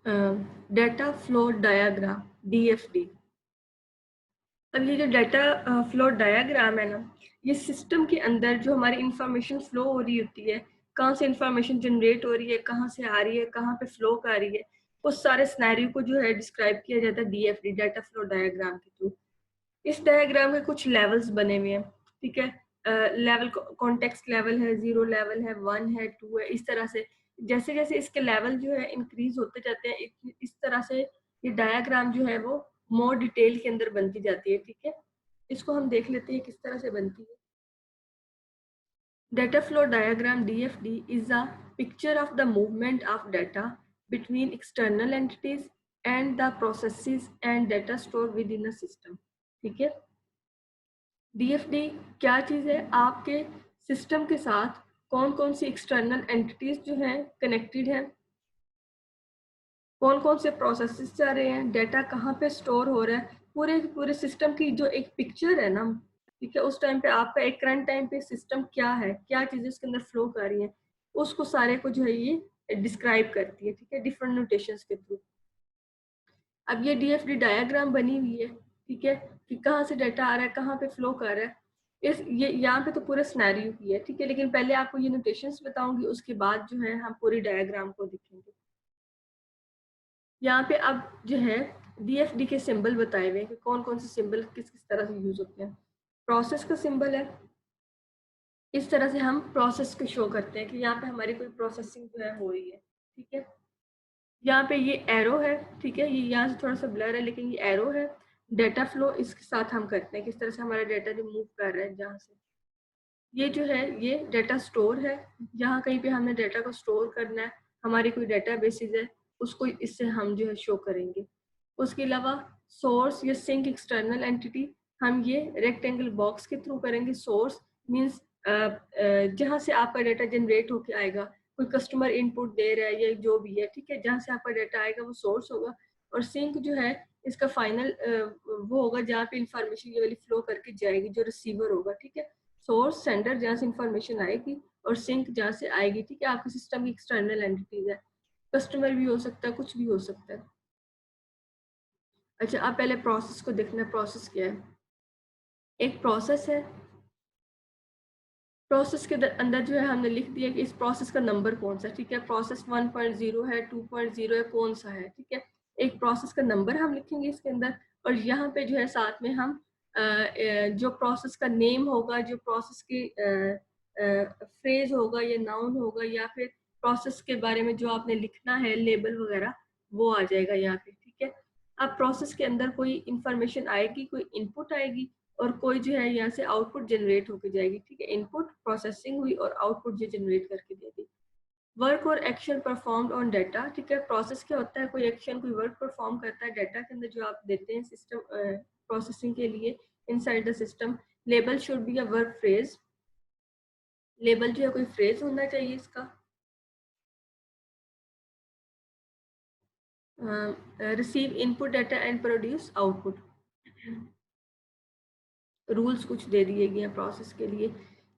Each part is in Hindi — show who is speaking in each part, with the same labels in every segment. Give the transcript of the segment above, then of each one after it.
Speaker 1: Data flow diagram DFD। अब ये जो डाटा फ्लो डायग्राम है ना, ये सिस्टम के अंदर जो हमारी इंफॉर्मेशन फ्लो हो रही होती है, कहाँ से इंफॉर्मेशन जनरेट हो रही है, कहाँ से आ रही है, कहाँ पे फ्लो कर रही है, उस सारे सिनेरियो को जो है डिस्क्राइब किया जाता है DFD, डाटा फ्लो डायग्राम के थ्रू। इस डायग्राम के कुछ लेवल्स बने हुए हैं, ठीक है। लेवल कॉन्टेक्स्ट लेवल है, 0 लेवल है, 1 है, 2 है, इस तरह से जैसे जैसे इसके लेवल जो है इंक्रीज होते जाते हैं, इस तरह से ये डायग्राम जो है वो मोर डिटेल के अंदर बनती जाती है, ठीक है। इसको हम देख लेते हैं किस तरह से बनती है। Data flow diagram DFD is a picture of the movement of data between external entities and the processes and data stored within a system. ठीक है। DFD क्या चीज़ है? आपके सिस्टम के साथ कौन कौन सी एक्सटर्नल एंटिटीज जो हैं कनेक्टेड हैं, कौन कौन से प्रोसेसेस चल रहे हैं, डाटा कहाँ पे स्टोर हो रहा है, पूरे पूरे सिस्टम की जो एक पिक्चर है ना, ठीक है, उस टाइम पे आपका एक करंट टाइम पे सिस्टम क्या है, क्या चीज़ें उसके अंदर फ्लो कर रही हैं, उसको सारे को जो है ये डिस्क्राइब करती है, ठीक है, डिफरेंट नोटेशंस के थ्रू। अब ये DFD डायग्राम बनी हुई है, ठीक है, कि कहाँ से डाटा आ रहा है, कहाँ पे फ्लो कर रहा है। इस ये यहाँ पे तो पूरा सिनेरियो की है, ठीक है, लेकिन पहले आपको ये नोटेशंस बताऊंगी, उसके बाद जो है हम पूरी डायग्राम को देखेंगे। यहाँ पे अब जो है DFD के सिंबल बताए हुए हैं कि कौन कौन से सिंबल किस किस तरह से यूज होते हैं। प्रोसेस का सिंबल है, इस तरह से हम प्रोसेस को शो करते हैं कि यहाँ पे हमारी कोई प्रोसेसिंग जो है हो रही है, ठीक है। यहाँ पे ये एरो है, ठीक है, ये यहाँ से थोड़ा सा ब्लर है लेकिन ये एरो है। डाटा फ्लो इसके साथ हम करते हैं, किस तरह से हमारा डाटा जो मूव कर रहा है जहाँ से। ये जो है ये डाटा स्टोर है, जहाँ कहीं पे हमने डाटा को स्टोर करना है, हमारी कोई डाटा बेसिस है, उसको इससे हम जो है शो करेंगे। उसके अलावा सोर्स या सिंक एक्सटर्नल एंटिटी हम ये रेक्टेंगल बॉक्स के थ्रू करेंगे। सोर्स मीन्स जहाँ से आपका डाटा जनरेट होके आएगा, कोई कस्टमर इनपुट दे रहा है या जो भी है, ठीक है, जहाँ से आपका डाटा आएगा वो सोर्स होगा। और सिंक जो है इसका फाइनल वो होगा जहाँ पे इंफॉर्मेशन ये वाली फ्लो करके जाएगी, जो रिसीवर होगा, ठीक है। सोर्स सेंडर जहाँ से इंफॉर्मेशन आएगी और सिंक जहाँ से आएगी, ठीक है, आपके सिस्टम की एक्सटर्नल एंटिटीज है, कस्टमर भी हो सकता है, कुछ भी हो सकता है। अच्छा, आप पहले प्रोसेस को देखना, प्रोसेस क्या है। एक प्रोसेस है, प्रोसेस के अंदर जो है हमने लिख दिया कि इस प्रोसेस का नंबर कौन सा है, ठीक है, प्रोसेस 1.0 है, 2.0 है, कौन सा है, ठीक है। एक प्रोसेस का नंबर हम लिखेंगे इसके अंदर, और यहाँ पे जो है साथ में हम जो प्रोसेस का नेम होगा, जो प्रोसेस की फ्रेज होगा या नाउन होगा, या फिर प्रोसेस के बारे में जो आपने लिखना है लेबल वगैरह, वो आ जाएगा यहाँ पे, ठीक है। अब प्रोसेस के अंदर कोई इंफॉर्मेशन आएगी, कोई इनपुट आएगी, और कोई जो है यहाँ से आउटपुट जनरेट होकर जाएगी, ठीक है। इनपुट प्रोसेसिंग हुई और आउटपुट जो जनरेट करके दे दी। वर्क और एक्शन परफॉर्म्ड ऑन डाटा, ठीक है। प्रोसेस क्या होता है? कोई एक्शन, कोई वर्क परफॉर्म करता है डाटा के अंदर जो आप देते हैं सिस्टम प्रोसेसिंग के लिए inside the system. Label should be a verb phrase, label जो है कोई फ्रेज होना चाहिए इसका। Receive input data and produce output, rules कुछ दे दिए गए हैं प्रोसेस के लिए।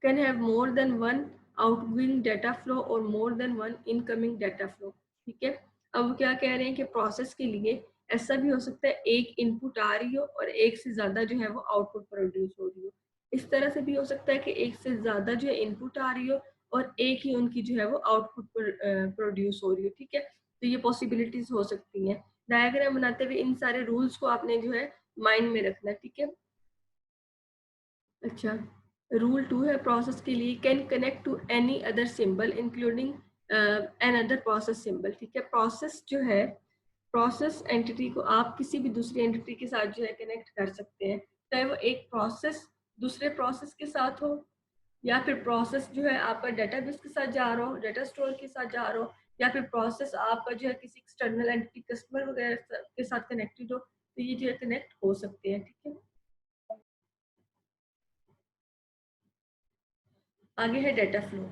Speaker 1: Can have more than one outgoing data flow और more than one incoming data flow, ठीक है। अब क्या कह रहे हैं कि प्रोसेस के लिए ऐसा भी हो सकता है एक इनपुट आ रही हो और एक से ज्यादा जो है वो आउटपुट प्रोड्यूस हो रही हो। इस तरह से भी हो सकता है कि एक से ज्यादा जो है इनपुट आ रही हो और एक ही उनकी जो है वो आउटपुट प्रोड्यूस हो रही हो, ठीक है। तो ये पॉसिबिलिटीज हो सकती हैं। डायग्राम बनाते हुए इन सारे रूल्स को आपने जो है माइंड में रखना है, ठीक है। अच्छा, रूल 2 है प्रोसेस के लिए, can connect to any other symbol including an other process symbol, ठीक है। प्रोसेस जो है, प्रोसेस एंटिटी को आप किसी भी दूसरी एंटिटी के साथ जो है कनेक्ट कर सकते हैं, चाहे वो एक प्रोसेस दूसरे प्रोसेस के साथ हो, या फिर प्रोसेस जो है आपका डेटाबेस के साथ जा रहा हो, डाटा स्टोर के साथ जा रहा हो, या फिर प्रोसेस आपका जो है किसी एक्सटर्नल एंटिटी कस्टमर वगैरह के साथ कनेक्टेड हो, तो ये जो है कनेक्ट हो सकते हैं, ठीक है। आगे है डाटा फ्लो।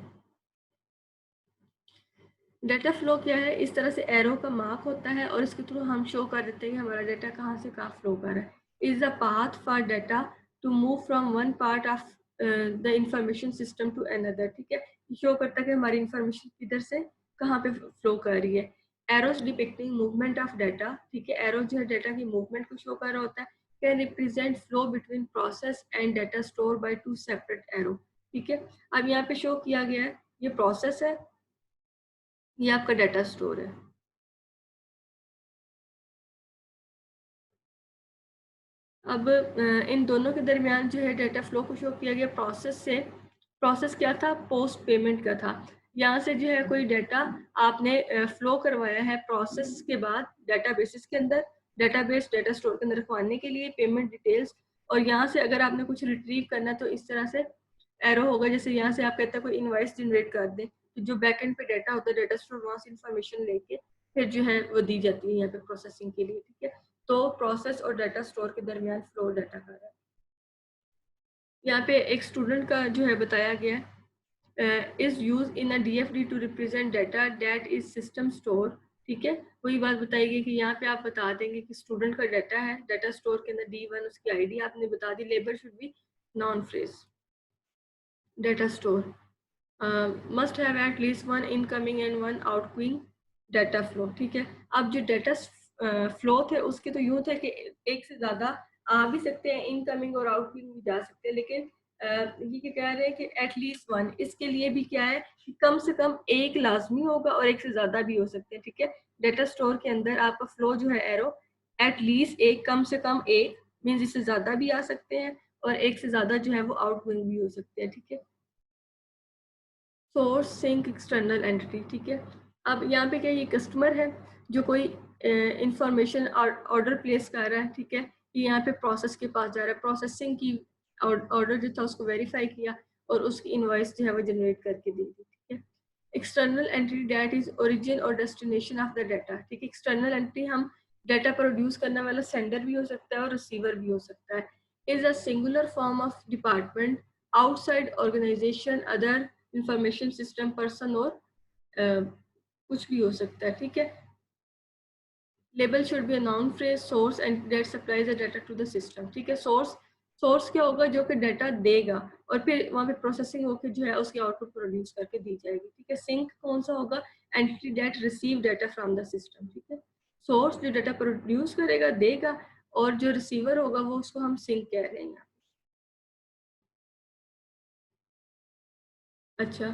Speaker 1: डाटा फ्लो क्या है? इस तरह से एरो का मार्क होता है और इसके थ्रू हम शो कर देते हैं कि हमारा डाटा कहाँ से कहाँ फ्लो कर रहा है। Is the path for data to move from one part of the information system to another, ठीक है। शो करता है कि हमारी इंफॉर्मेशन किधर से कहाँ पे फ्लो कर रही है। Arrows depicting movement of data, ठीक है, एरोस जो है डाटा की मूवमेंट को शो कर रहा होता है। Can represent flow between process and data store by two separate arrow, ठीक है। अब यहाँ पे शो किया गया है, ये प्रोसेस है, ये आपका डाटा स्टोर है। अब इन दोनों के दरमियान जो है डाटा फ्लो को शो किया गया प्रोसेस से। प्रोसेस क्या था, पोस्ट पेमेंट का था। यहाँ से जो है कोई डाटा आपने फ्लो करवाया है प्रोसेस के बाद डाटाबेसेस के अंदर, डाटाबेस डाटा स्टोर के अंदर रखवाने के लिए पेमेंट डिटेल्स, और यहाँ से अगर आपने कुछ रिट्रीव करना है तो इस तरह से एरो होगा। जैसे यहाँ से आप कहते हैं कोई इनवाइस जनरेट कर दें, तो जो बैकएंड पे डाटा होता है डाटा स्टोर वहाँ से इंफॉर्मेशन लेके फिर जो है वो दी जाती है यहाँ पे प्रोसेसिंग के लिए, ठीक है। तो प्रोसेस और डाटा स्टोर के दरमियान फ्लो डाटा का है। यहाँ पे एक स्टूडेंट का जो है बताया गया is use in a DFD to represent data that is system store, ठीक है। वही बात बताई गई कि यहाँ पे आप बता देंगे कि स्टूडेंट का डाटा है, डाटा स्टोर के अंदर D1 उसकी आईडी आपने बता दी, label should be noun phrase. Data store must have at least one incoming and one outgoing data flow, ठीक है। अब जो डाटा फ्लो थे उसके तो यूं थे कि एक से ज्यादा आ भी सकते हैं, इनकमिंग और आउटगोइंग भी जा सकते हैं, लेकिन ये क्या कह रहे हैं कि एटलीस्ट वन, इसके लिए भी क्या है कि कम से कम एक लाजमी होगा और एक से ज्यादा भी हो सकते हैं, ठीक है। डाटा स्टोर के अंदर आपका फ्लो जो है एरो एटलीस्ट एक, कम से कम एक मीन्स इससे ज्यादा भी आ सकते हैं और एक से ज्यादा जो है वो आउटगोइंग भी हो सकते हैं, ठीक है। सोर्स सिंक एक्सटर्नल एंटिटी, ठीक है। अब यहाँ पे क्या, ये कस्टमर है जो कोई इंफॉर्मेशन ऑर्डर प्लेस कर रहा है, ठीक है। ये यहाँ पे प्रोसेस के पास जा रहा है, प्रोसेसिंग की ऑर्डर जो था उसको वेरीफाई किया और उसकी इनवॉइस जो है वो जनरेट करके दे दी, ठीक है। External entity that is origin और डेस्टिनेशन ऑफ द डाटा, ठीक है। एक्सटर्नल एंटिटी हम डाटा प्रोड्यूस करने वाला सेंडर भी हो सकता है और रिसीवर भी हो सकता है। Is a singular form of department outside organization, other information system, person और कुछ भी हो सकता है, ठीक है। Label should be a noun phrase source and that supplies the data to the system, ठीक है। सोर्स क्या होगा, जो कि डाटा देगा और फिर वहाँ पे प्रोसेसिंग होकर जो है उसकी आउटपुट प्रोड्यूस करके दी जाएगी, ठीक है। सिंक कौन सा होगा, entity that receive data from the system, ठीक है। सोर्स जो डाटा प्रोड्यूस करेगा देगा, और जो रिसीवर होगा वो उसको हम सिंक कह रहे हैं। अच्छा,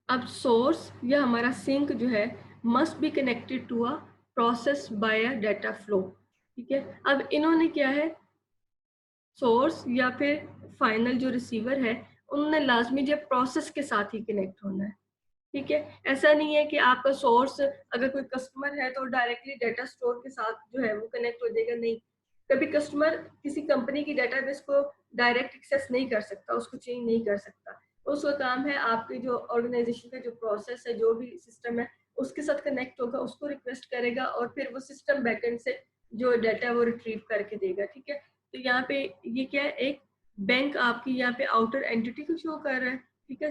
Speaker 1: अब सोर्स या हमारा सिंक जो है must be connected to a process by a data flow, ठीक है। अब इन्होंने क्या है, सोर्स या फिर फाइनल जो रिसीवर है उन्होंने लाजमी जो प्रोसेस के साथ ही कनेक्ट होना है, ठीक है। ऐसा नहीं है कि आपका सोर्स अगर कोई कस्टमर है तो डायरेक्टली डाटा स्टोर के साथ जो है वो कनेक्ट हो जाएगा, नहीं। कभी कस्टमर किसी कंपनी की डाटाबेस को डायरेक्ट एक्सेस नहीं कर सकता, उसको चेंज नहीं कर सकता। उसका काम है आपके जो ऑर्गेनाइजेशन का जो प्रोसेस है, जो भी सिस्टम है उसके साथ कनेक्ट होगा, उसको रिक्वेस्ट करेगा और फिर वो सिस्टम बैकएंड से जो डाटा वो रिट्रीव करके देगा, ठीक है। तो यहाँ पे ये क्या है, एक बैंक आपकी यहाँ पे आउटर एंटिटी को शो कर रहा है, ठीक है,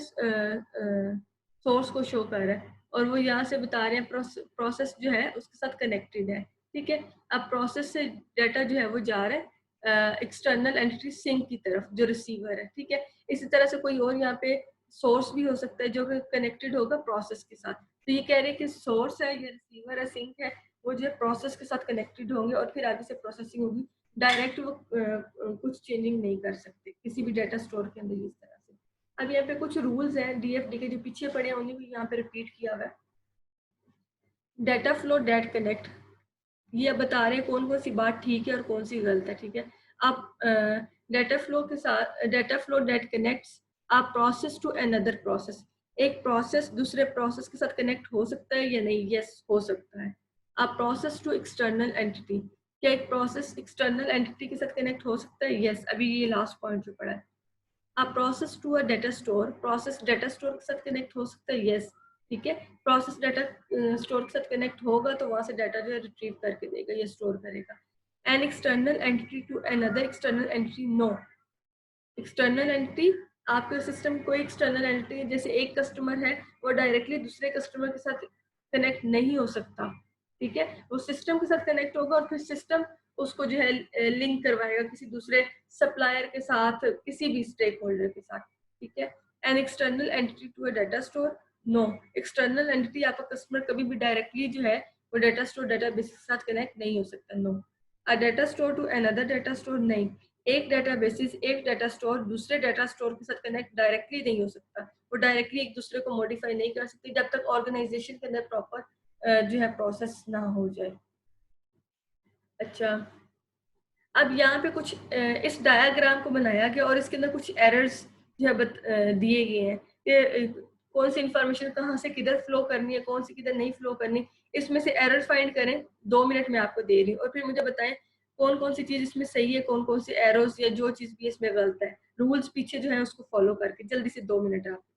Speaker 1: सोर्स को शो कर रहा है, और वो यहाँ से बता रहे हैं प्रोसेस जो है उसके साथ कनेक्टेड है, ठीक है। अब प्रोसेस से डाटा जो है वो जा रहा है एक्सटर्नल एंटिटी सिंक की तरफ जो रिसीवर है, ठीक है। इसी तरह से कोई और यहाँ पे सोर्स भी हो सकता है जो कि कनेक्टेड होगा प्रोसेस के साथ। तो ये कह रहे हैं कि सोर्स है या रिसीवर है, सिंक है, वो जो है प्रोसेस के साथ कनेक्टेड होंगे और फिर आगे से प्रोसेसिंग होगी। डायरेक्ट वो कुछ चेंजिंग नहीं कर सकते किसी भी डाटा स्टोर के अंदर इस तरह से। अब यहाँ पे कुछ रूल्स हैं डीएफडी के जो पीछे पड़े हैं उन्हीं को यहाँ पे रिपीट किया हुआ है। डाटा फ्लो डेट कनेक्ट, ये अब बता रहे हैं कौन कौन सी बात ठीक है और कौन सी गलत है, ठीक है। अब डाटा फ्लो के साथ data flow that connects a process to another process, एक प्रोसेस दूसरे प्रोसेस के साथ कनेक्ट हो सकता है या नहीं, यस हो सकता है। A process to external entity, क्या एक प्रोसेस एक्सटर्नल एंटिटी के साथ कनेक्ट हो सकता है, यस। अभी ये लास्ट पॉइंट जो पड़ा है। A process to a data store, process data store के साथ कनेक्ट हो सकता है, यस, ठीक है। प्रोसेस डाटा स्टोर के साथ कनेक्ट होगा तो वहां से डाटा जो है रिट्रीव करके देगा या स्टोर करेगा। An external entity to another external entity, no. External entity, आपके सिस्टम कोई एक्सटर्नल एंटिटी है, जैसे एक कस्टमर है वो डायरेक्टली दूसरे कस्टमर के साथ कनेक्ट नहीं हो सकता, ठीक है। वो सिस्टम के साथ कनेक्ट होगा और फिर सिस्टम उसको जो है लिंक करवाएगा किसी दूसरे सप्लायर के साथ, किसी भी स्टेक होल्डर के साथ, ठीक है। An external entity to a data store, no. External entity आपका कस्टमर कभी भी डायरेक्टली जो है वो डेटा स्टोर डेटाबेस के साथ कनेक्ट नहीं हो सकता। No, a data store to another data store, नहीं, एक डेटाबेसिस एक डेटा स्टोर दूसरे डेटा स्टोर के साथ कनेक्ट डायरेक्टली नहीं हो सकता। वो डायरेक्टली एक दूसरे को मॉडिफाई नहीं कर सकती जब तक ऑर्गेनाइजेशन के अंदर प्रॉपर जो है प्रोसेस ना हो जाए। अच्छा, अब यहाँ पे कुछ इस डायग्राम को बनाया गया और इसके अंदर कुछ एरर्स जो है दिए गए हैं कि कौन सी इंफॉर्मेशन कहाँ से किधर फ्लो करनी है, कौन सी किधर नहीं फ्लो करनी। इसमें से एरर फाइंड करें, 2 मिनट में आपको दे रही हूँ, और फिर मुझे बताएं कौन कौन सी चीज इसमें सही है, कौन कौन सी एरर्स या जो चीज भी इसमें गलत है। रूल्स पीछे जो है उसको फॉलो करके जल्दी से 2 मिनट है आपके पास।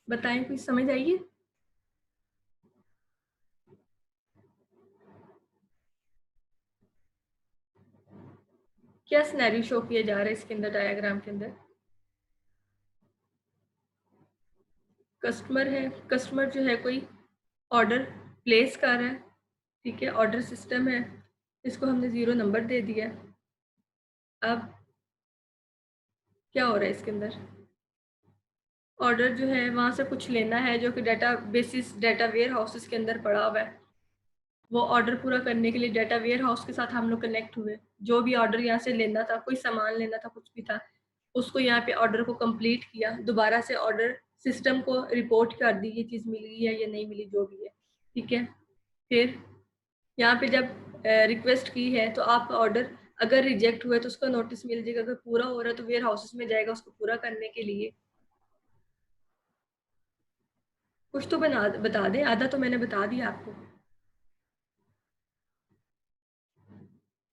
Speaker 1: बताएं, कुछ समझ आइए? क्या सिनेरियो शो किया जा रहा है इसके अंदर, डायग्राम के अंदर? कस्टमर है, कस्टमर जो है कोई ऑर्डर प्लेस कर रहा है, ठीक है, ऑर्डर सिस्टम है, इसको हमने 0 नंबर दे दिया। अब क्या हो रहा है इसके अंदर? ऑर्डर जो है वहाँ से कुछ लेना है जो कि databases data warehouses के अंदर पड़ा हुआ है। वो ऑर्डर पूरा करने के लिए डाटा वेयर हाउस के साथ हम लोग कनेक्ट हुए। जो भी ऑर्डर यहाँ से लेना था, कोई सामान लेना था, कुछ भी था, उसको यहाँ पे ऑर्डर को कंप्लीट किया, दोबारा से ऑर्डर सिस्टम को रिपोर्ट कर दी ये चीज़ मिल गई है या नहीं मिली, जो भी है, ठीक है। फिर यहाँ पे जब रिक्वेस्ट की है तो आपका ऑर्डर अगर रिजेक्ट हुआ है तो उसका नोटिस मिल जाएगा। अगर पूरा हो रहा है तो वेयर हाउसेस में जाएगा उसको पूरा करने के लिए। कुछ तो बता दें, आधा तो मैंने बता दिया आपको।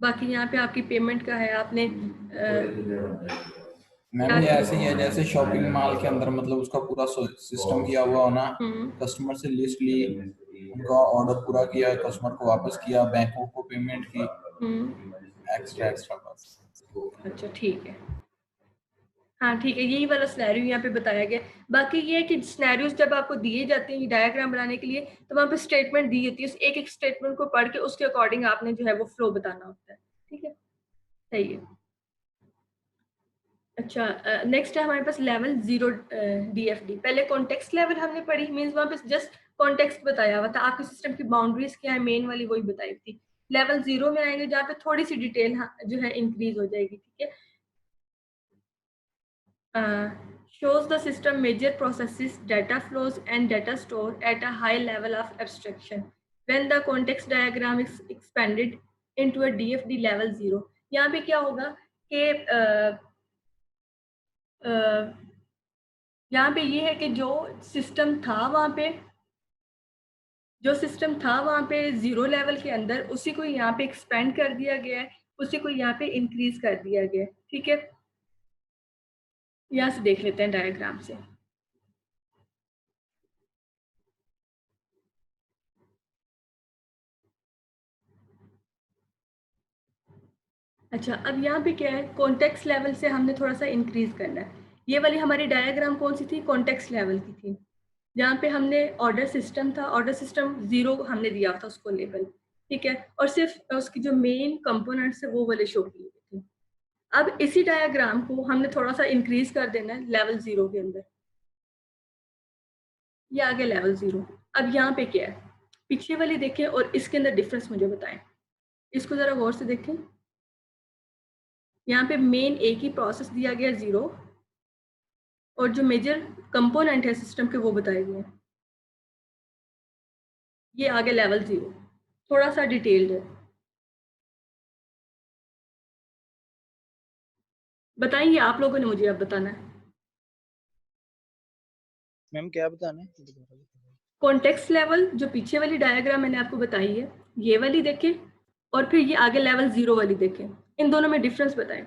Speaker 1: बाकी यहाँ पे आपकी पेमेंट का है, आपने
Speaker 2: मैम ये ऐसे ही है जैसे शॉपिंग मॉल के अंदर मतलब उसका पूरा सिस्टम किया हुआ होना, कस्टमर से लिस्ट ली, उनका ऑर्डर पूरा किया, कस्टमर को वापस किया, बैंकों को पेमेंट की, एक्स्ट्रा एक्स्ट्रा बस।
Speaker 1: अच्छा ठीक है, हाँ ठीक है, यही वाला सिनेरियो यहाँ पे बताया गया। बाकी ये है कि सिनेरियोज जब आपको दिए जाते हैं डायग्राम बनाने के लिए तो वहाँ पे स्टेटमेंट दी होती है, उस एक एक स्टेटमेंट को पढ़ के उसके अकॉर्डिंग आपने जो है वो फ्लो बताना होता है, ठीक है, सही है। अच्छा, नेक्स्ट है हमारे पास लेवल 0 DFD। पहले कॉन्टेक्स्ट लेवल हमने पढ़ी, मीन्स वहाँ पे जस्ट कॉन्टेक्स्ट बताया हुआ था, आपके सिस्टम की बाउंड्रीज क्या है मेन वाली वही बताई थी। लेवल 0 में आएंगे जहाँ पे थोड़ी सी डिटेल जो है इंक्रीज हो जाएगी, ठीक है। Shows the system major processes, data flows and data store at a high level of abstraction when the context diagram is expanded into a DFD level 0। यहाँ पे क्या होगा कि यहाँ पे ये है कि जो सिस्टम था वहाँ पे, जो सिस्टम था वहाँ पे 0 लेवल के अंदर, उसी को यहाँ पे एक्सपेंड कर दिया गया है, उसी को यहाँ पे इंक्रीज कर दिया गया है, ठीक है। यहाँ से देख लेते हैं डायग्राम से। अच्छा, अब यहाँ पे क्या है, कॉन्टेक्स्ट लेवल से हमने थोड़ा सा इंक्रीज करना है। ये वाली हमारी डायग्राम कौन सी थी, कॉन्टेक्स्ट लेवल की थी, जहाँ पे हमने ऑर्डर सिस्टम था, ऑर्डर सिस्टम 0 हमने दिया था उसको लेबल, ठीक है, और सिर्फ उसकी जो मेन कंपोनेंट्स है वो वाले शो किए हुए थे। अब इसी डायग्राम को हमने थोड़ा सा इंक्रीज कर देना है लेवल 0 के अंदर, ये आ गया लेवल 0। अब यहाँ पे क्या है, पीछे वाली देखें और इसके अंदर डिफरेंस मुझे बताएं, इसको जरा गौर से देखें। यहाँ पे मेन एक ही प्रोसेस दिया गया 0, और जो मेजर कंपोनेंट है सिस्टम के वो बताए गए हैं। ये आगे लेवल 0, थोड़ा सा डिटेल्ड है। बताएंगे आप लोगों ने, मुझे अब बताना है।
Speaker 3: मैम क्या बताना है?
Speaker 1: कॉन्टेक्स्ट लेवल जो पीछे वाली डायग्राम मैंने आपको बताई है, ये वाली देखें, और फिर ये आगे लेवल 0 वाली देखें, इन दोनों में डिफरेंस बताएं।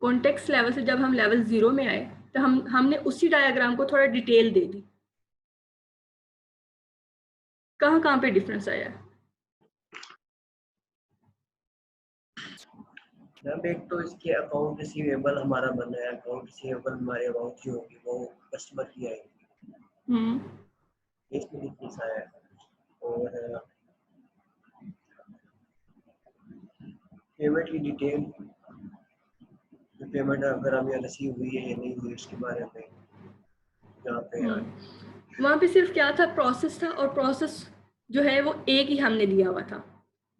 Speaker 1: कॉन्टेक्स्ट लेवल से जब हम लेवल 0 में आए तो हमने उसी डायग्राम को थोड़ा डिटेल दे दी, कहाँ कहाँ पे डिफरेंस आया।
Speaker 4: मैम एक तो इसके अकाउंट रिसीवेबल हमारा बना है, अकाउंट रिसीवेबल हमारे अमाउंट जो होगी वो कस्टमर की आएगी, इसमें डिफरेंस आया है। और पेमेंट की डिटेल, पेमेंट अगर हमें रिसीव हुई है या नहीं हुई उसके बारे में यहाँ पे
Speaker 1: वहाँ पे सिर्फ क्या था, प्रोसेस था, और प्रोसेस जो है वो एक ही हमने दिया हुआ था,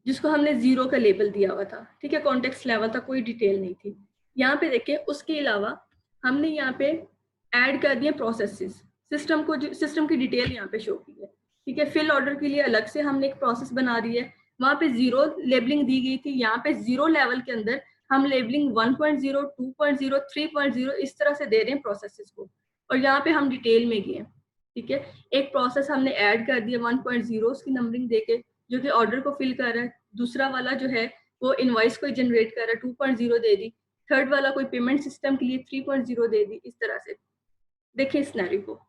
Speaker 1: जिसको हमने 0 का लेबल दिया हुआ था, ठीक है, कॉन्टेक्स्ट लेवल था, कोई डिटेल नहीं थी। यहाँ पे देखिए उसके अलावा हमने यहाँ पे ऐड कर दिए प्रोसेसेस, सिस्टम को, सिस्टम की डिटेल यहाँ पे शो की है, ठीक है। फिल ऑर्डर के लिए अलग से हमने एक प्रोसेस बना दी है, वहाँ पे 0 लेबलिंग दी गई थी, यहाँ पे 0 लेवल के अंदर हम लेबलिंग 1.0, 2.0, 3.0 इस तरह से दे रहे हैं प्रोसेसेस को, और यहाँ पे हम डिटेल में गए, ठीक है। एक प्रोसेस हमने ऐड कर दिया 1.0 उसकी नंबरिंग देके, जो कि ऑर्डर को फिल कर रहा है। दूसरा वाला जो है वो इनवॉइस को जनरेट कर रहा है, 2.0 दे दी। थर्ड वाला कोई पेमेंट सिस्टम के लिए 3.0 दे दी। इस तरह से देखिए इस सिनेरियो को।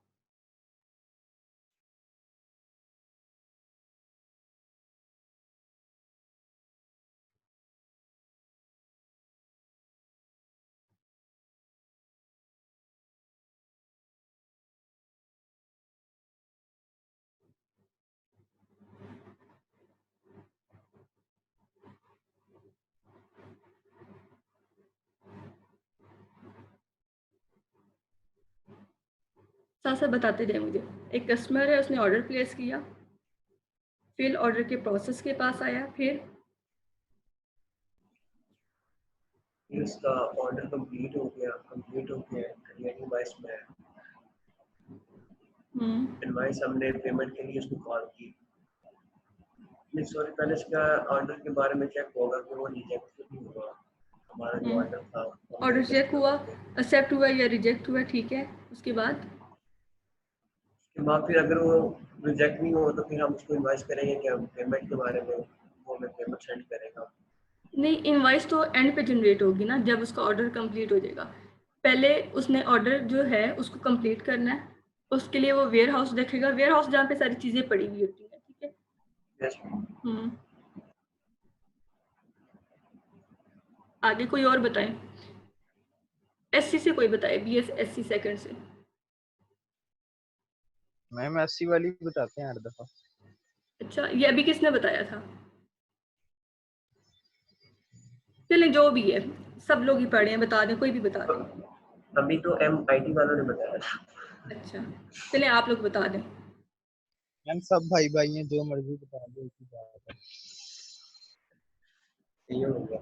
Speaker 1: साथ साथ बताते जाए मुझे। एक कस्टमर है, उसने ऑर्डर प्लेस किया, फिर ऑर्डर के प्रोसेस के पास आया, फिर
Speaker 4: इसका ऑर्डर कंप्लीट हो गया क्रिएट इनवॉइस में इनवॉइस हमने पेमेंट के लिए उसको कॉल की। नहीं सॉरी, पहले इसका ऑर्डर के बारे में चेक होगा कि वो रिजेक्ट नहीं हुआ, हमारा जो ऑर्डर था
Speaker 1: ऑर्डर चेक हुआ, एक्सेप्ट हुआ या रिजेक्ट हुआ, ठीक है। उसके बाद
Speaker 4: फिर अगर वो रिजेक्ट नहीं हो तो फिर हम उसको इनवॉइस करेंगे कि हम पेमेंट के बारे में, वो हमें पेमेंट सेंड करेगा।
Speaker 1: नहीं, इनवॉइस तो एंड पे जनरेट होगी ना, जब उसका ऑर्डर कंप्लीट हो जाएगा। पहले उसने ऑर्डर जो है उसको कंप्लीट करना है, उसके लिए वो वेयर हाउस देखेगा, वेयर हाउस जहाँ पे सारी चीजें पड़ी हुई होती हैं, ठीक है।
Speaker 4: yes.
Speaker 1: आगे कोई और बताएं, एससी से कोई बताए, बीएस एससी सेकंड से।
Speaker 3: मैम एससी वाली बताते हैं हर दफा।
Speaker 1: अच्छा, ये अभी किसने बताया था? चलें जो भी है, सब लोग ही पढ़े हैं, बता दें, कोई भी बता दें।
Speaker 4: अभी तो एमआईटी वालों ने बताया था।
Speaker 1: अच्छा, चलें आप लोग बता दें।
Speaker 3: मैम सब भाई भाई हैं, जो मर्जी बता दो, इसी बात है।
Speaker 4: ये हो गया।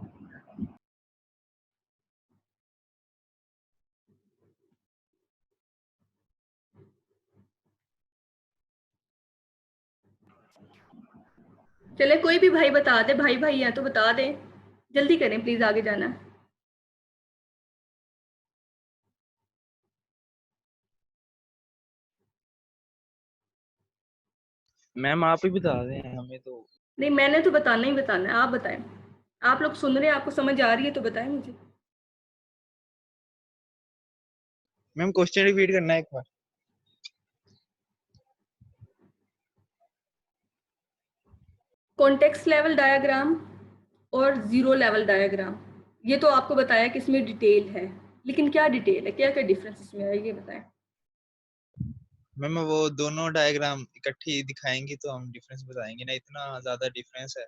Speaker 1: चले कोई भी भाई बता दे, भाई भाई है तो बता दें, जल्दी करें प्लीज, आगे जाना।
Speaker 3: मैम आप ही बता दें, हमें तो
Speaker 1: नहीं, मैंने तो बताना ही बताना है, आप बताएं। आप लोग सुन रहे हैं, आपको समझ आ रही है तो बताएं मुझे।
Speaker 3: मैम क्वेश्चन रिपीट करना है एक बार।
Speaker 1: कॉन्टेक्स्ट लेवल डायग्राम और जीरो लेवल डायग्राम, ये तो आपको बताया कि इसमें डिटेल है, लेकिन क्या डिटेल है, क्या क्या डिफरेंस इसमें है, ये बताएं।
Speaker 3: मैम वो दोनों डायग्राम इकट्ठी दिखाएंगी तो हम डिफरेंस बताएंगे ना, इतना ज्यादा डिफरेंस है।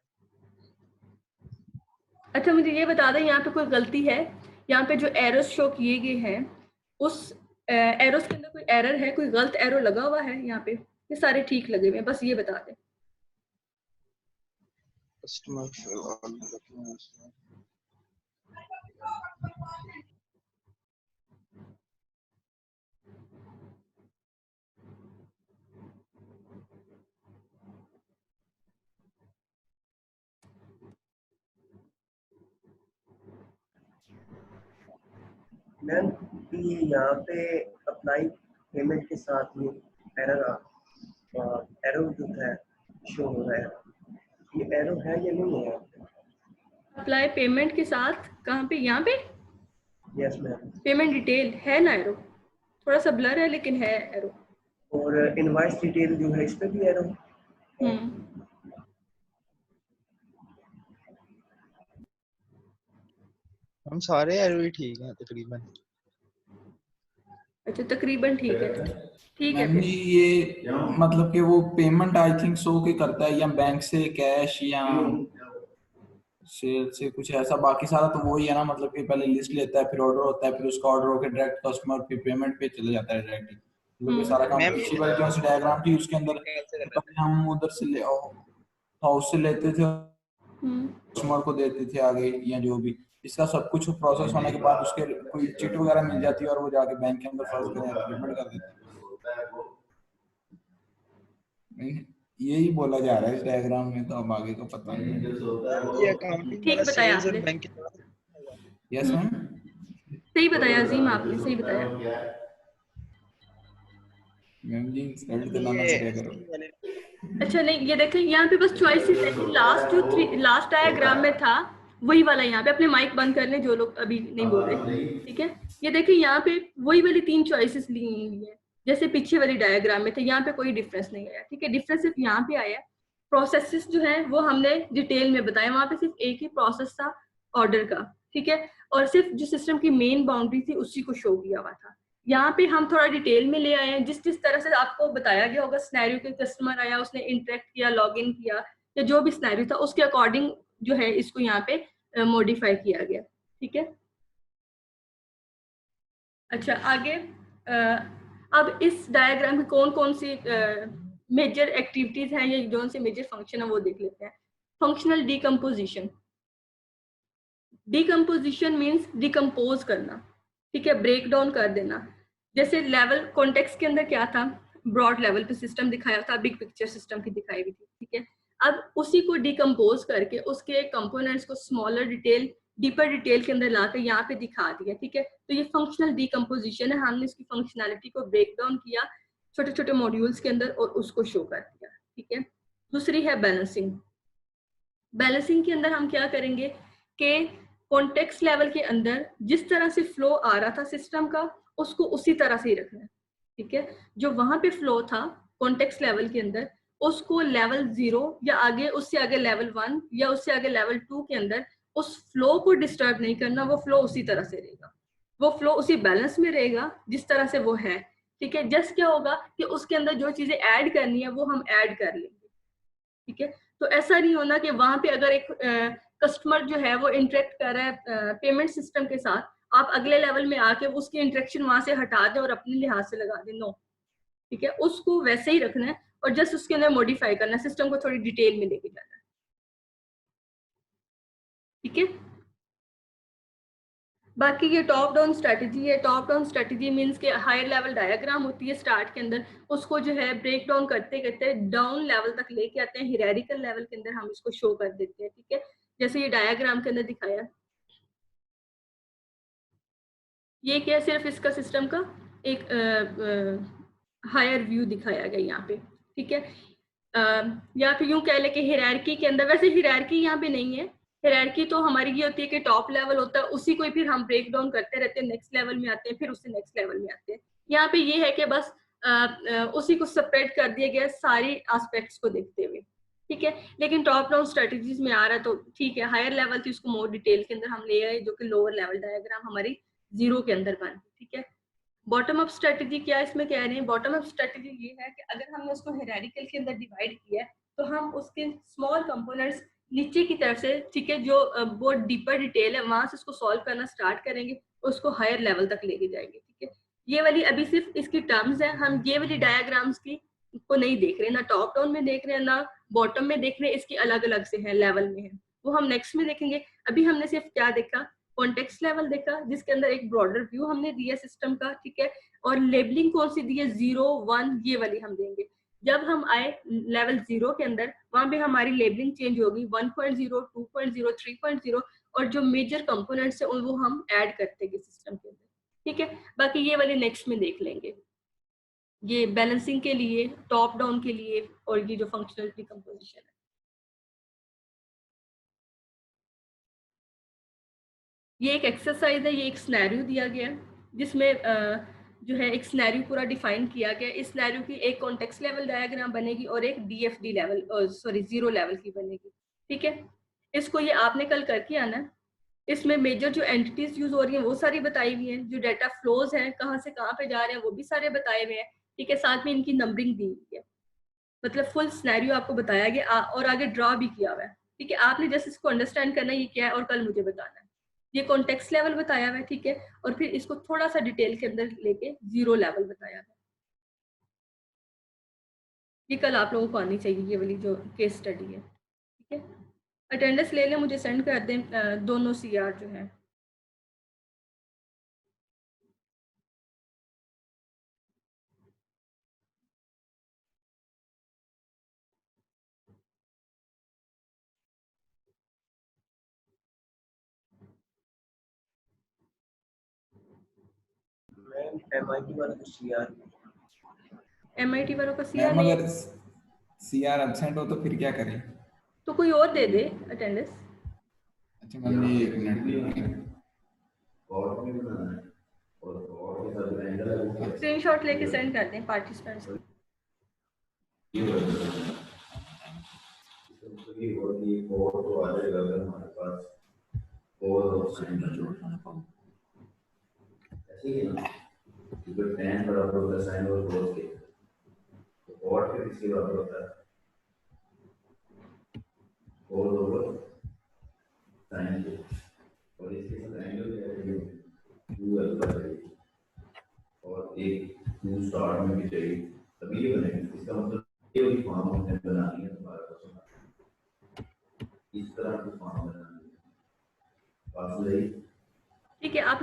Speaker 1: अच्छा मुझे ये बता दें, यहाँ पे कोई गलती है? यहाँ पे जो एरोस शो किए गए हैं उस एरोस के अंदर कोई एरर है, कोई गलत एरो लगा हुआ है यहाँ पे? ये सारे ठीक लगे हुए हैं, बस ये बता दें।
Speaker 3: कस्टमर
Speaker 4: मैम ये यहाँ पे अप्लाई पेमेंट के साथ ये एरर एरो जो है शो हो रहा है, ये एरो है या नहीं है?
Speaker 1: अप्लाई पेमेंट के साथ कहाँ पे? यहाँ पे
Speaker 4: यस मैम।
Speaker 1: पेमेंट डिटेल है ना एरो, थोड़ा सा ब्लर है लेकिन है एरो।
Speaker 4: और इनवॉइस डिटेल जो है इस पे भी एरो।
Speaker 3: हम सारे एरो ही ठीक हैं तकरीबन।
Speaker 1: अच्छा तकरीबन ठीक है, ठीक है।
Speaker 2: मैम ये मतलब कि वो पेमेंट आई थिंक शो के करता है या बैंक से कैश या सेल से कुछ ऐसा, बाकी सारा तो वही है ना, मतलब कि पहले लिस्ट लेता है, फिर ऑर्डर होता है, फिर उसका ऑर्डर होकर डायरेक्ट कस्टमर फिर पेमेंट पे चले जाता है डायरेक्टली, मतलब ये सारा काम इसी वाली जो सी डायग्राम थी उसके अंदर पहले हम उधर से ले हाउस से लेते थे, कस्टमर को देते थे आगे या जो भी, इसका सब कुछ प्रोसेस होने के बाद उसके कोई चिट वगैरह मिल जाती है और वो जाके बैंक के अंदर फर्ज पेमेंट कर देते हैं। यही बोला जा रहा है इस डायग्राम में, तो अब आगे का पता नहीं।
Speaker 3: ये अकाउंटिंग
Speaker 1: ठीक बताया आपने।
Speaker 3: बैंक
Speaker 2: यस मैम,
Speaker 1: सही बताया अजीम, आपने सही बताया।
Speaker 2: मैम जी इंसल्ट दिलाना क्या करो।
Speaker 1: अच्छा नहीं, ये देखें यहाँ पे बस चॉइसेस है, लास्ट जो लास्ट डायग्राम में था वही वाला यहाँ पे, अपने माइक बंद कर लें जो लोग अभी नहीं बोल रहे, ठीक है। ये देखिए यहाँ पे वही वाली 3 चॉइसेस ली हुई है जैसे पीछे वाली डायग्राम में थे, यहाँ पे कोई डिफरेंस नहीं आया, ठीक है। डिफरेंस सिर्फ यहाँ पे आया, प्रोसेसेस जो है वो हमने डिटेल में बताया, वहां पे सिर्फ एक ही प्रोसेस था ऑर्डर का, ठीक है, और सिर्फ जो सिस्टम की मेन बाउंड्री थी उसी को शो किया हुआ था। यहाँ पे हम थोड़ा डिटेल में ले आए हैं, जिस जिस तरह से आपको बताया गया होगा स्नैरियो के, कस्टमर आया उसने इंटरेक्ट किया, लॉग इन किया, या जो भी स्नैरियो था उसके अकॉर्डिंग जो है इसको यहाँ पे मॉडिफाई किया गया, ठीक है। अच्छा आगे अब इस डायग्राम में कौन कौन सी मेजर एक्टिविटीज हैं या जो से मेजर फंक्शन है वो देख लेते हैं। Functional decomposition, decomposition means decompose करना, ठीक है, ब्रेक डाउन कर देना। जैसे लेवल कॉन्टेक्स्ट के अंदर क्या था, ब्रॉड लेवल पे सिस्टम दिखाया था, बिग पिक्चर सिस्टम की दिखाई हुई थी, ठीक है। अब उसी को डिकम्पोज करके उसके कंपोनेंट्स को स्मॉलर डिटेल, डीपर डिटेल के अंदर लाकर यहाँ पे दिखा दिया, ठीक है। तो ये फंक्शनल डिकम्पोजिशन है, हमने इसकी फंक्शनैलिटी को ब्रेक डाउन किया छोटे छोटे मॉड्यूल्स के अंदर और उसको शो कर दिया, ठीक है। दूसरी है बैलेंसिंग। बैलेंसिंग के अंदर हम क्या करेंगे कि कॉन्टेक्स्ट लेवल के अंदर जिस तरह से फ्लो आ रहा था सिस्टम का उसको उसी तरह से ही रखना है, ठीक है। जो वहां पे फ्लो था कॉन्टेक्स्ट लेवल के अंदर उसको लेवल 0 या आगे उससे आगे लेवल 1 या उससे आगे लेवल 2 के अंदर उस फ्लो को डिस्टर्ब नहीं करना, वो फ्लो उसी तरह से रहेगा, वो फ्लो उसी बैलेंस में रहेगा जिस तरह से वो है, ठीक है। जस्ट क्या होगा कि उसके अंदर जो चीजें ऐड करनी है वो हम ऐड कर लेंगे, ठीक है। तो ऐसा नहीं होना कि वहां पे अगर एक कस्टमर जो है वो इंटरेक्ट कर रहा है पेमेंट सिस्टम के साथ, आप अगले लेवल में आके उसकी इंटरेक्शन वहां से हटा दें और अपने लिहाज से लगा दें, नो, ठीक है। उसको वैसे ही रखना है और जस्ट उसके अंदर मॉडिफाई करना है, सिस्टम को थोड़ी डिटेल में लेके जाना है, ठीक है। बाकी ये टॉप डाउन स्ट्रेटजी है। टॉप डाउन स्ट्रेटजी मींस के हायर लेवल डायग्राम होती है स्टार्ट के अंदर, उसको जो है ब्रेक डाउन करते करते डाउन लेवल तक लेके आते हैं, हियरार्किकल लेवल के अंदर हम इसको शो कर देते हैं, ठीक है। जैसे ये डायग्राम के अंदर दिखाया, ये क्या सिर्फ इसका सिस्टम का एक हायर व्यू दिखाया गया यहाँ पे, ठीक है। या फिर यूं कह ले कि हियरार्की के अंदर, वैसे हियरार्की यहाँ पे नहीं है, हियरार्की तो हमारी ये होती है कि टॉप लेवल होता है उसी को ही फिर हम ब्रेक डाउन करते रहते हैं, नेक्स्ट लेवल में आते हैं, फिर उससे नेक्स्ट लेवल में आते हैं। यहाँ पे ये है कि बस उसी को सेपरेट कर दिया गया सारी एस्पेक्ट्स को देखते हुए, ठीक है। लेकिन टॉप डाउन स्ट्रेटजीज में आ रहा है तो ठीक है, हायर लेवल थी उसको मोर डिटेल के अंदर हम ले आए, जो कि लोअर लेवल डायग्राम हमारी 0 के अंदर बन, ठीक है। बॉटम अप स्ट्रेटजी क्या इसमें कह रहे हैं? बॉटम अप स्ट्रेटजी ये है कि अगर हमने उसको हायरार्किकल के अंदर डिवाइड किया है तो हम उसके स्मॉल कंपोनेंट्स नीचे की तरफ से, ठीक है, जो बहुत डीपर डिटेल है वहां से उसको सॉल्व करना स्टार्ट करेंगे, उसको हायर लेवल तक लेके जाएंगे, ठीक है। ये वाली अभी सिर्फ इसकी टर्म्स है, हम ये वाली डायग्राम्स की को नहीं देख रहे, ना टॉप डाउन में देख रहे हैं ना बॉटम में देख रहे हैं, इसकी अलग अलग से है, लेवल में है, वो हम नेक्स्ट में देखेंगे। अभी हमने सिर्फ क्या देखा? कॉन्टेक्स्ट लेवल देखा, जिसके अंदर एक ब्रॉडर व्यू हमने दिया सिस्टम का, ठीक है। और लेबलिंग कौन सी दी है? 0, 1, ये वाली हम देंगे। जब हम आए लेवल 0 के अंदर, वहां पे हमारी लेबलिंग चेंज होगी, 1.0, 2.0, 3.0, और जो मेजर कंपोनेंट्स है वो हम ऐड करते हैं सिस्टम के अंदर, ठीक है। बाकी ये वाले नेक्स्ट में देख लेंगे, ये बैलेंसिंग के लिए, टॉप डाउन के लिए, और ये जो फंक्शनल डिकम्पोजिशन है। ये एक एक्सरसाइज है, ये एक सिनेरियो दिया गया जिसमें जो है एक सिनेरियो पूरा डिफाइन किया गया। इस सिनेरियो की एक कॉन्टेक्स्ट लेवल डायग्राम बनेगी और एक डीएफडी लेवल, सॉरी 0 लेवल की बनेगी, ठीक है। इसको ये आपने कल करके आना है। इसमें मेजर जो एंटिटीज यूज हो रही हैं वो सारी बताई हुई हैं, जो डाटा फ्लोज हैं कहाँ से कहाँ पे जा रहे हैं वो भी सारे बताए हुए हैं, ठीक है। साथ में इनकी नंबरिंग दी हुई है, मतलब फुल सिनेरियो आपको बताया गया और आगे ड्रॉ भी किया हुआ है, ठीक है। आपने जस्ट इसको अंडरस्टैंड करना ये क्या है और कल मुझे बताना है। ये कॉन्टेक्स्ट लेवल बताया हुआ है, ठीक है, और फिर इसको थोड़ा सा डिटेल के अंदर लेके 0 लेवल बताया हुआ है। ये कल आप लोगों को आनी चाहिए, ये वाली जो केस स्टडी है, ठीक है। अटेंडेंस ले लें, मुझे सेंड कर दें दोनों सीआर जो है।
Speaker 4: एमआईटी वाला तो सीआर,
Speaker 1: एमआईटी वालों का सीआर
Speaker 2: मैम
Speaker 1: नहीं,
Speaker 2: अगर सीआर एब्सेंट हो तो फिर क्या करें?
Speaker 1: तो कोई और दे दे अटेंडेंस।
Speaker 2: अच्छा मैम, ये 1 मिनट।
Speaker 1: स्क्रीनशॉट लेके सेंड कर दें पार्टिसिपेंट्स को।
Speaker 5: और एक टू स्टार्ट में भी चाहिए तभी ये बनेगा। इसका मतलब ये वाली फॉर्म हमने बनानी है तुम्हारे पास, इस तरह की फॉर्म बनानी है।
Speaker 1: ठीक है, आप